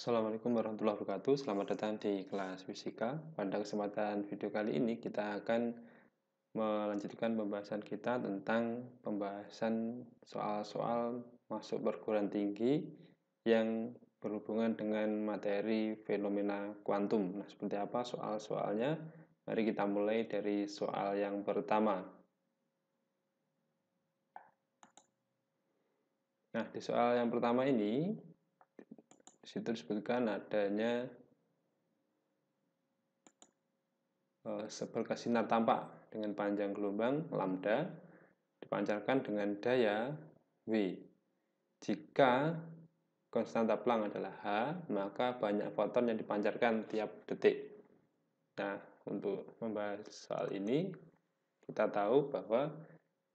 Assalamualaikum warahmatullahi wabarakatuh. Selamat datang di kelas fisika. Pada kesempatan video kali ini kita akan melanjutkan pembahasan kita tentang pembahasan soal-soal masuk perguruan tinggi yang berhubungan dengan materi fenomena kuantum. Nah, seperti apa soal-soalnya? Mari kita mulai dari soal yang pertama. Nah, di soal yang pertama ini di situ disebutkan adanya seberkas sinar tampak dengan panjang gelombang lambda dipancarkan dengan daya W. Jika konstanta Planck adalah H, maka banyak foton yang dipancarkan tiap detik. Nah, untuk membahas soal ini, kita tahu bahwa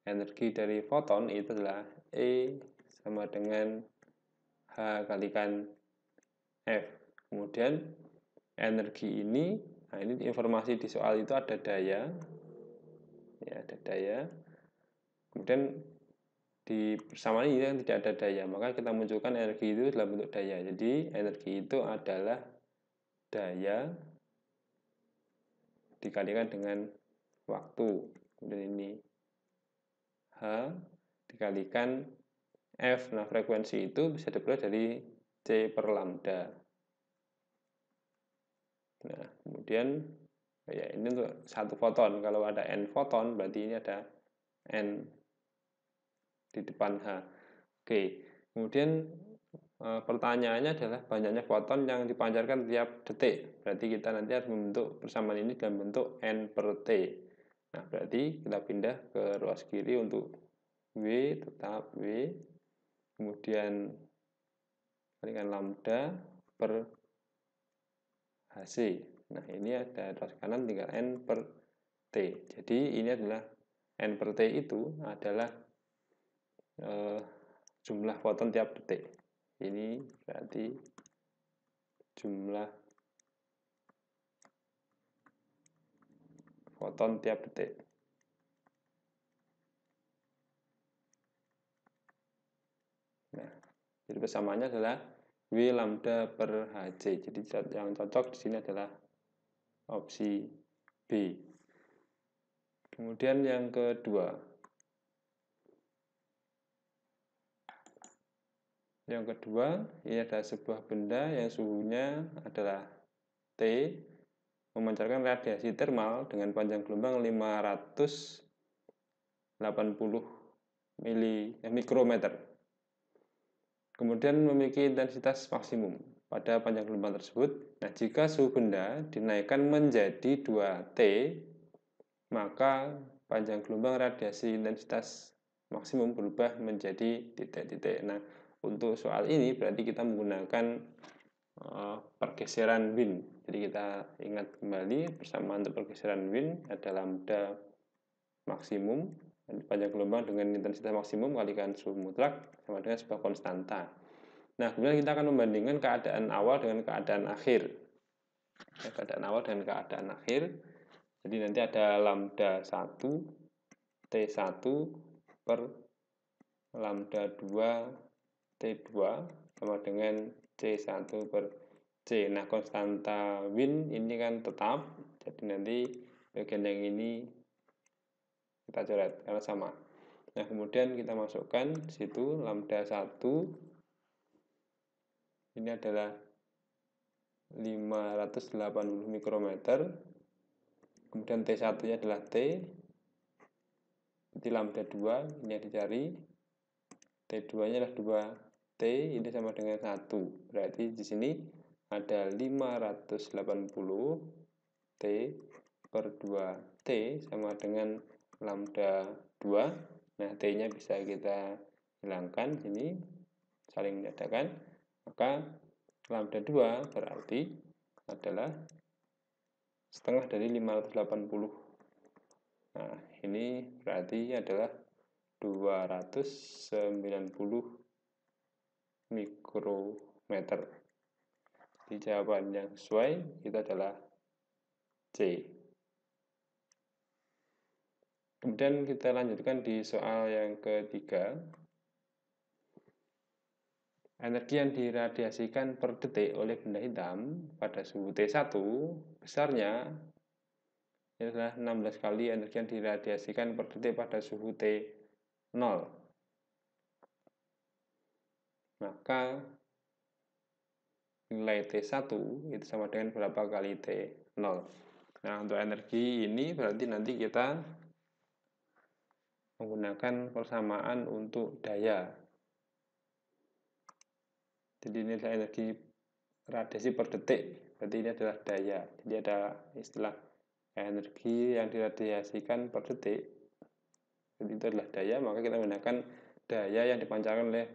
energi dari foton itu adalah E sama dengan H kalikan F. Kemudian energi ini, nah ini informasi di soal itu ada daya, ya ada daya. Kemudian di persamaan ini yang tidak ada daya, maka kita munculkan energi itu dalam bentuk daya. Jadi energi itu adalah daya dikalikan dengan waktu. Kemudian ini H dikalikan F. Nah, frekuensi itu bisa diperoleh dari C per lambda. Nah, kemudian ya ini untuk satu foton. Kalau ada N foton, berarti ini ada N di depan H. Oke, kemudian pertanyaannya adalah banyaknya foton yang dipancarkan tiap detik. Berarti kita nanti harus membentuk persamaan ini dalam bentuk N per T. Nah, berarti kita pindah ke ruas kiri untuk W, tetap W. Kemudian kalikan lambda per HC. Nah, ini ada ruas kanan tinggal N per T. Jadi ini adalah N per T itu adalah jumlah foton tiap detik. Ini berarti jumlah foton tiap detik. Nah, jadi persamaannya adalah W lambda per Hc. Jadi yang cocok di sini adalah opsi B. Kemudian yang kedua. Yang kedua, ini ada sebuah benda yang suhunya adalah T, memancarkan radiasi termal dengan panjang gelombang 580 mikrometer. Kemudian memiliki intensitas maksimum pada panjang gelombang tersebut. Nah, jika suhu benda dinaikkan menjadi 2T, maka panjang gelombang radiasi intensitas maksimum berubah menjadi titik-titik. Nah, untuk soal ini berarti kita menggunakan pergeseran Wien. Jadi kita ingat kembali persamaan untuk pergeseran Wien ada lambda maksimum panjang gelombang dengan intensitas maksimum kalikan suhu mutlak sama dengan sebuah konstanta. Nah, kemudian kita akan membandingkan keadaan awal dengan keadaan akhir. Keadaan awal dengan keadaan akhir. Jadi nanti ada lambda 1 T1 per lambda 2 T2 sama dengan C1 per C. Nah, konstanta Wien ini kan tetap. Jadi nanti bagian yang ini kita coret karena sama. Nah, kemudian kita masukkan di situ lambda 1 ini adalah 580 mikrometer. Kemudian T1-nya adalah T. Jadi lambda 2 ini yang dicari. T2-nya adalah 2T, ini sama dengan 1. Berarti di sini ada 580 T per 2T sama dengan lambda 2. Nah, T-nya bisa kita hilangkan sini, saling menyatakan. Maka lambda 2 berarti adalah setengah dari 580. Nah, ini berarti adalah 290 mikrometer. Di jawaban yang sesuai itu adalah C. Kemudian kita lanjutkan di soal yang ketiga. energi yang diradiasikan per detik oleh benda hitam pada suhu T1 besarnya adalah 16 kali energi yang diradiasikan per detik pada suhu T0. Maka nilai T1 itu sama dengan berapa kali T0. Nah, untuk energi ini berarti nanti kita menggunakan persamaan untuk daya. Jadi ini adalah energi radiasi per detik, berarti ini adalah daya. Jadi ada istilah energi yang diradiasikan per detik, jadi itu adalah daya, maka kita menggunakan daya yang dipancarkan oleh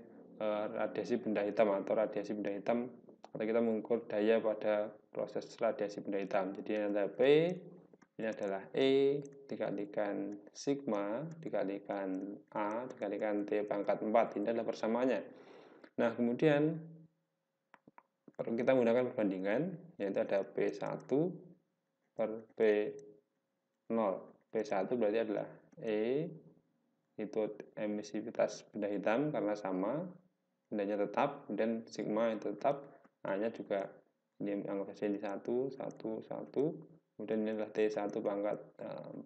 radiasi benda hitam atau radiasi benda hitam, atau kita mengukur daya pada proses radiasi benda hitam. Jadi ini adalah P, ini adalah E dikalikan sigma dikalikan A dikalikan T pangkat 4. Ini adalah persamaannya. Nah, kemudian kita menggunakan perbandingan, yaitu ada P1 per P0. P1 berarti adalah E, itu emisivitas benda hitam karena sama, bendanya tetap, dan sigma itu tetap, A-nya juga, ini anggap saja ini 1, 1, 1, kemudian ini adalah T1 pangkat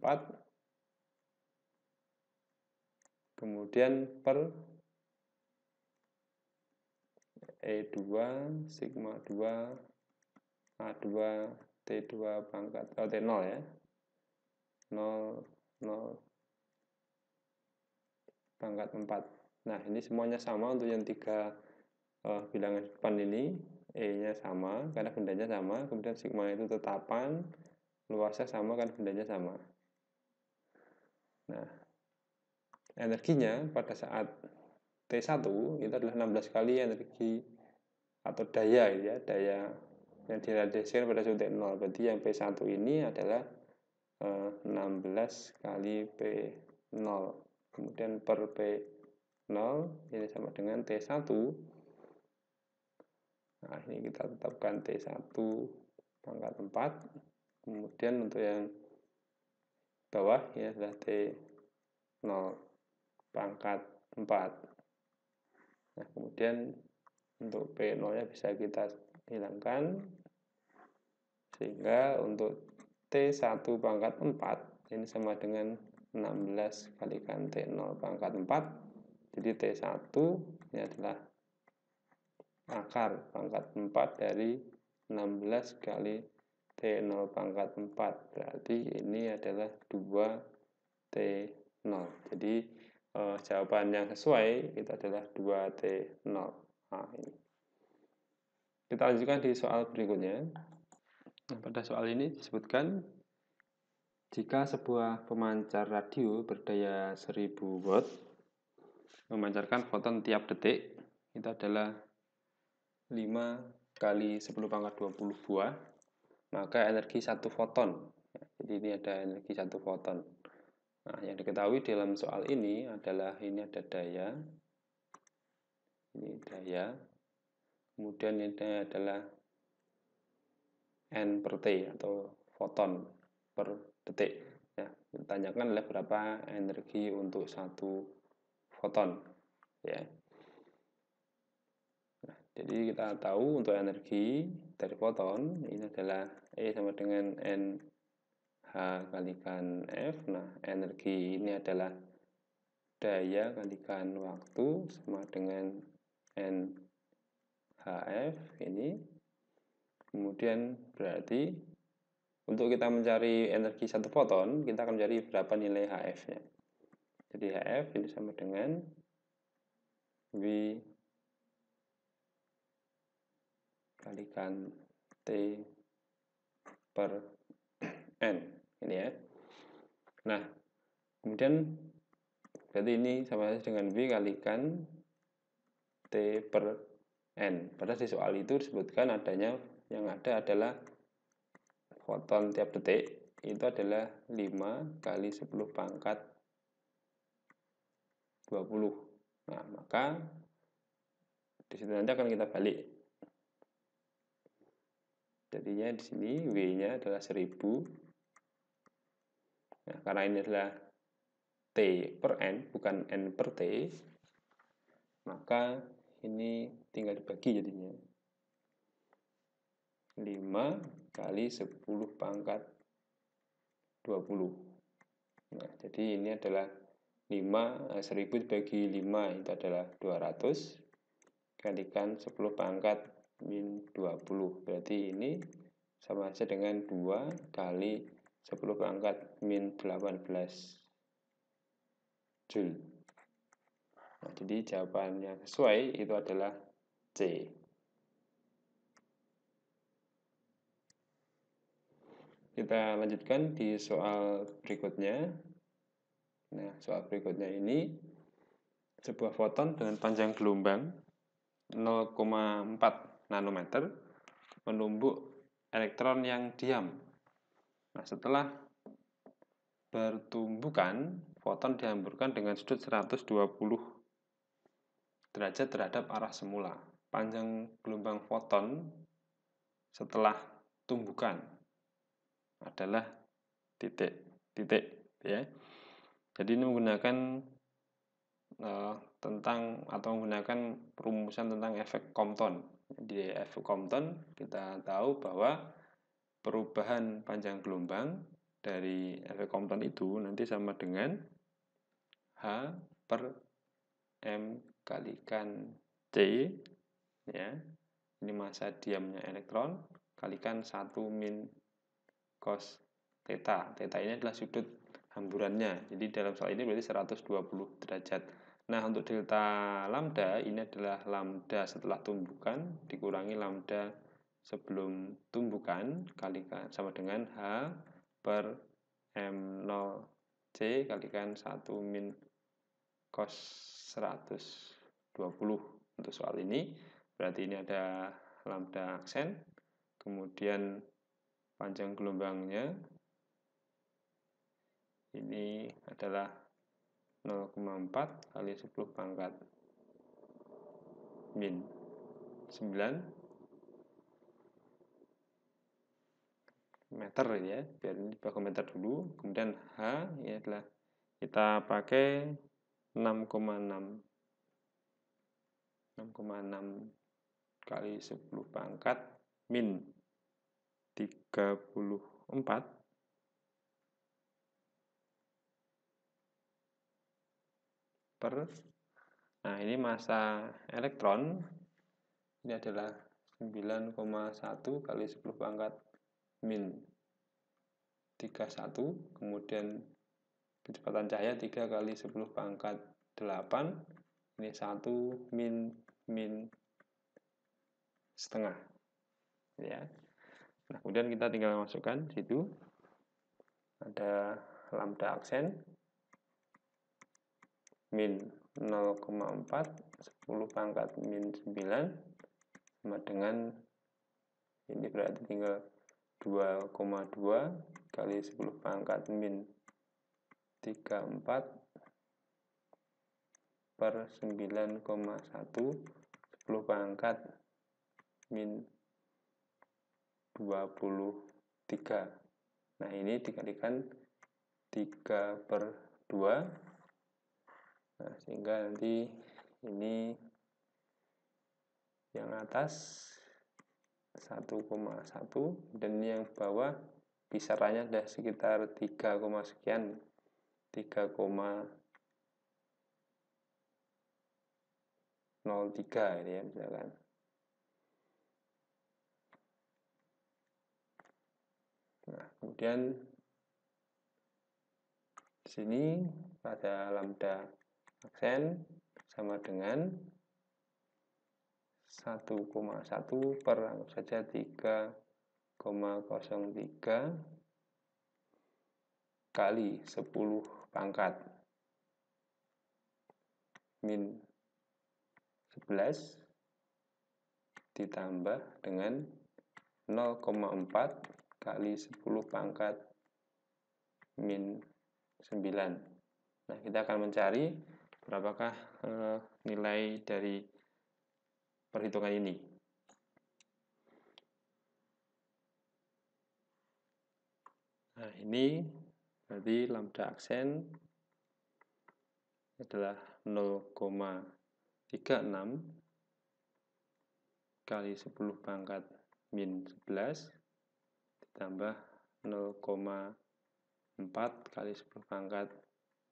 4, kemudian per E2, sigma 2, A2, T2 pangkat, T0 ya, 0, 0, pangkat 4. Nah, ini semuanya sama untuk yang tiga bilangan depan ini. E-nya sama karena bendanya sama, kemudian sigma itu tetapan, luasnya sama kan bendanya sama. Nah, energinya pada saat T1 itu adalah 16 kali energi atau daya ya, daya yang diradiasikan pada suhu T0. Berarti yang P1 ini adalah 16 kali P0. Kemudian per P0 ini sama dengan T1. Nah, ini kita tetapkan T1 pangkat 4. Kemudian untuk yang bawah ini adalah T0 pangkat 4. Nah, kemudian untuk P0-nya bisa kita hilangkan, sehingga untuk T1 pangkat 4 ini sama dengan 16 kalikan T0 pangkat 4. Jadi T1 ini adalah akar pangkat 4 dari 16 kali T0 pangkat 4. Berarti ini adalah 2T0. Jadi jawaban yang sesuai itu adalah 2T0. Nah, ini. Kita lanjutkan di soal berikutnya. Nah, pada soal ini disebutkan jika sebuah pemancar radio berdaya 1000 watt memancarkan foton tiap detik, itu adalah 5 kali 10 pangkat 20 buah, maka energi 1 foton. Jadi ini ada energi 1 foton. Nah, yang diketahui dalam soal ini adalah ini ada daya, ini daya, kemudian ini adalah N per T atau foton per detik. Ya, ditanyakan adalah berapa energi untuk 1 foton. Ya. Nah, jadi kita tahu untuk energi dari foton ini adalah E sama dengan NH kalikan F. Nah, energi ini adalah daya kalikan waktu sama dengan NHF ini. Kemudian berarti untuk kita mencari energi 1 foton, kita akan mencari berapa nilai HF-nya. Jadi HF ini sama dengan V kalikan T per N. Ini ya. Nah, kemudian berarti ini sama dengan V kalikan T per N. Padahal di soal itu disebutkan adanya, yang ada adalah foton tiap detik itu adalah 5 kali 10 pangkat 20. Nah, maka di situ nanti akan kita balik. Jadinya di sini W-nya adalah 1000. Nah, karena ini adalah T per N, bukan N per T, maka ini tinggal dibagi jadinya. 5 kali 10 pangkat 20. Nah, jadi ini adalah 1000 dibagi 5 itu adalah 200 kalikan 10 pangkat min 20. Berarti ini sama saja dengan 2 kali 10 pangkat min 18 Joule. Nah, jadi jawabannya sesuai itu adalah C. Kita lanjutkan di soal berikutnya. Nah, soal berikutnya ini sebuah foton dengan panjang gelombang 0,4 nanometer menumbuk elektron yang diam. Nah, setelah bertumbukan, foton dihamburkan dengan sudut 120 derajat terhadap arah semula. Panjang gelombang foton setelah tumbukan adalah titik ya. Jadi ini menggunakan tentang atau menggunakan perumusan tentang efek Compton. Di efek Compton kita tahu bahwa perubahan panjang gelombang dari efek Compton itu nanti sama dengan H per M kalikan C ya. Ini massa diamnya elektron kalikan 1 min cos theta. Theta ini adalah sudut hamburannya. Jadi dalam soal ini berarti 120 derajat. Nah, untuk delta lambda ini adalah lambda setelah tumbukan dikurangi lambda sebelum tumbukan kalikan sama dengan H per M0 C kalikan 1 min cos 120 untuk soal ini. Berarti ini ada lambda aksen, kemudian panjang gelombangnya ini adalah 0,4 kali 10 pangkat min 9 meter ya, biar ini pakai meter dulu. Kemudian H ini adalah kita pakai 6,6 kali 10 pangkat min 34 per. Nah, ini massa elektron ini adalah 9,1 kali 10 pangkat min 31, kemudian kecepatan cahaya 3 kali 10 pangkat 8, ini 1 min setengah ya. Nah, kemudian kita tinggal masukkan situ ada lambda aksen min 0,4 10 pangkat min 9 sama dengan ini berarti tinggal 2,2 kali 10 pangkat min 34 per 9,1 10 pangkat min 23. Nah, ini dikalikan 3 per 2. Nah, sehingga nanti ini yang atas 1,1 dan ini yang bawah kisarannya sudah sekitar 3, sekian 3,03 ini ya misalkan. Nah, kemudian di sini pada lambda aksen sama dengan 1,1 per anggap saja 3,03 kali 10 pangkat min 11 ditambah dengan 0,4 kali 10 pangkat min 9. Nah, kita akan mencari berapakah nilai dari perhitungan ini. Nah, ini berarti lambda aksen adalah 0,36 kali 10 pangkat min 11 ditambah 0,4 kali 10 pangkat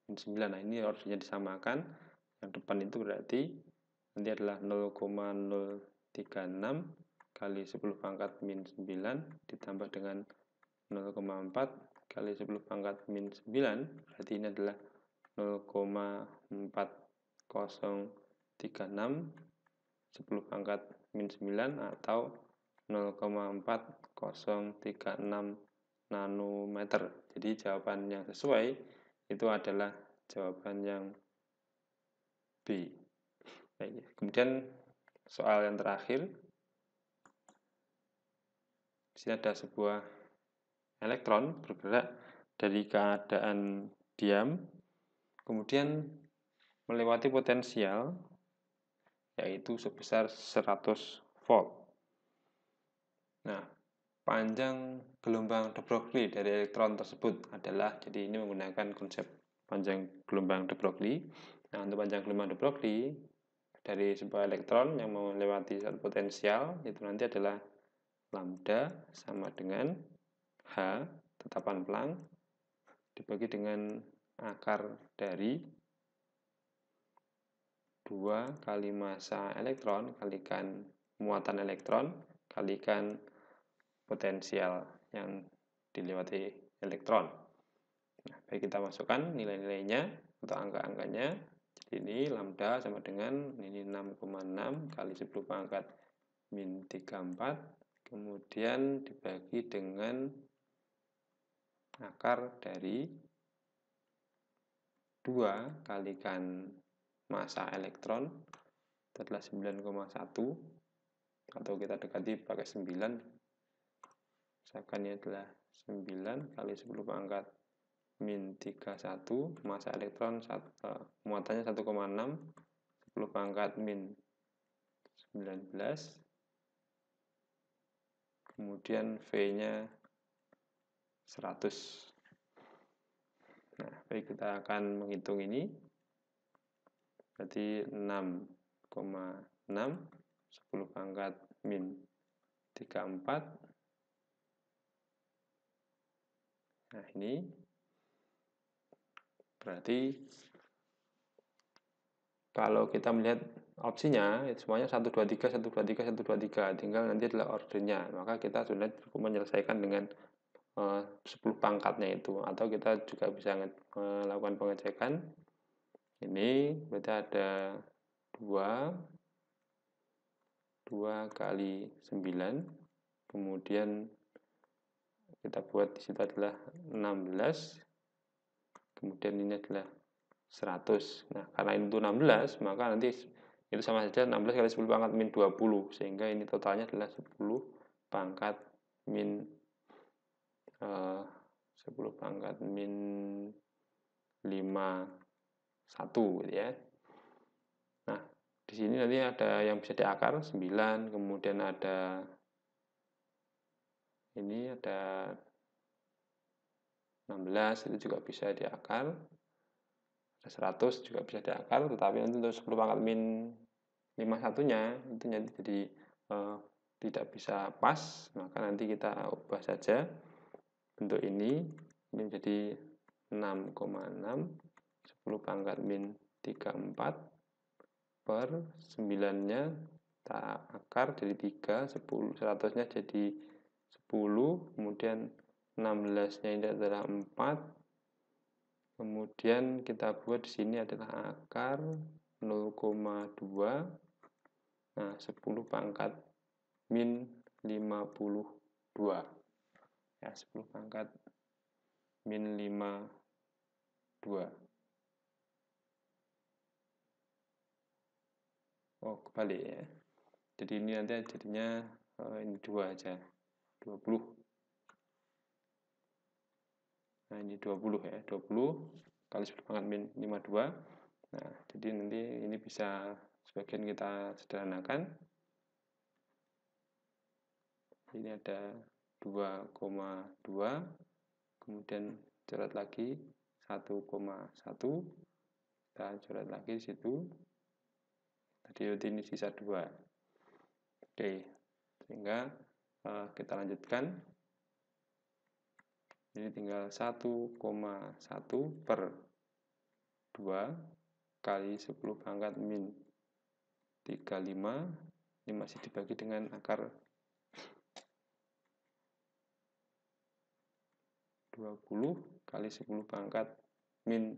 min 9. Nah, ini ordernya disamakan. Yang depan itu berarti nanti adalah 0,036 kali 10 pangkat min 9 ditambah dengan 0,4 kali 10 pangkat min 9. Berarti ini adalah 0,4036 10 pangkat min 9 atau 0,4036 nanometer. Jadi jawaban yang sesuai itu adalah jawaban yang B. Baik, kemudian soal yang terakhir. Di sini ada sebuah elektron bergerak dari keadaan diam, kemudian melewati potensial yaitu sebesar 100 volt. Nah, panjang gelombang de Broglie dari elektron tersebut adalah, jadi ini menggunakan konsep panjang gelombang de Broglie. Nah, untuk panjang gelombang de Broglie dari sebuah elektron yang melewati satu potensial itu nanti adalah lambda sama dengan H, tetapan Planck, dibagi dengan akar dari 2 kali massa elektron kalikan muatan elektron kalikan potensial yang dilewati elektron. Nah, baik, kita masukkan nilai-nilainya atau angka-angkanya. Jadi ini lambda sama dengan ini 6,6 kali 10 pangkat min 34, kemudian dibagi dengan akar dari 2 kalikan massa elektron itu adalah 9,1, atau kita dekati pakai 9. Misalkan ini adalah 9 kali 10 pangkat min 31, massa elektron muatannya 1,6, 10 pangkat min 19, kemudian V-nya 100. Nah, baik, kita akan menghitung ini. Berarti 6,6 10 pangkat min 34. Nah, ini berarti kalau kita melihat opsinya semuanya 123 123 123, tinggal nanti adalah ordernya. Maka kita sudah cukup menyelesaikan dengan 10 pangkatnya itu, atau kita juga bisa melakukan pengecekan. Ini berarti ada 2 kali 9, kemudian kita buat di situ adalah 16, kemudian ini adalah 100. Nah, karena itu 16, maka nanti itu sama saja 16 kali 10 pangkat min 20, sehingga ini totalnya adalah 10 pangkat min 10 pangkat min 51 gitu ya. Nah, di sini nanti ada yang bisa diakar 9, kemudian ada ini ada 16, itu juga bisa diakar. Ada 100 juga bisa diakar, tetapi nanti untuk 10 pangkat min 51-nya itu nanti jadi tidak bisa pas, maka nanti kita ubah saja bentuk ini menjadi 6,6 10 pangkat min 34 per 9-nya kita akar jadi 3, 10, 100-nya jadi 10, kemudian 16-nya ini adalah 4, kemudian kita buat di sini adalah akar 0,2. Nah, 10 pangkat min 52. Ya, 10 pangkat min 52. Oh, kebalik ya. Jadi ini nanti jadinya ini 2 aja. 20. Nah, ini 20 ya. 20 kali 10 pangkat min 52. Nah, jadi nanti ini bisa sebagian kita sederhanakan. Ini ada 2,2, kemudian coret lagi 1,1, kita coret lagi di situ. Tadi ini sisa 2. Oke, sehingga kita lanjutkan. Ini tinggal 1,1 per 2 kali 10 pangkat min 35. Ini masih dibagi dengan akar 20 kali 10 pangkat min.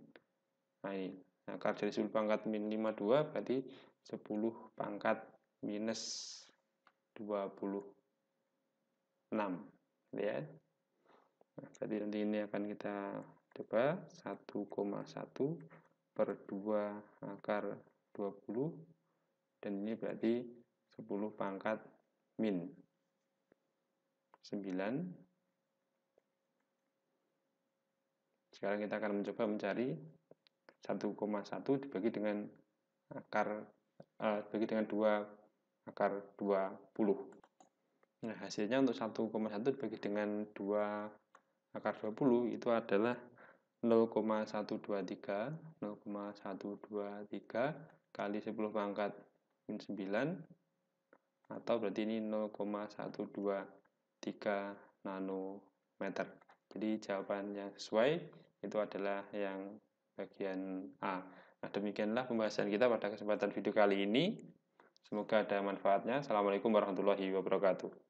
Nah ini, akar dari 10 pangkat min 52 berarti 10 pangkat minus 26. Ya. Nah, berarti nanti ini akan kita coba 1,1 per 2 akar 20, dan ini berarti 10 pangkat min 9. Sekarang kita akan mencoba mencari 1,1 dibagi dengan akar dibagi dengan 2 akar 20. Nah, hasilnya untuk 1,1 dibagi dengan 2 akar 20 itu adalah 0,123 kali 10 pangkat min 9, atau berarti ini 0,123 nanometer. Jadi jawaban yang sesuai itu adalah yang bagian A. Nah, demikianlah pembahasan kita pada kesempatan video kali ini. Semoga ada manfaatnya. Assalamualaikum warahmatullahi wabarakatuh.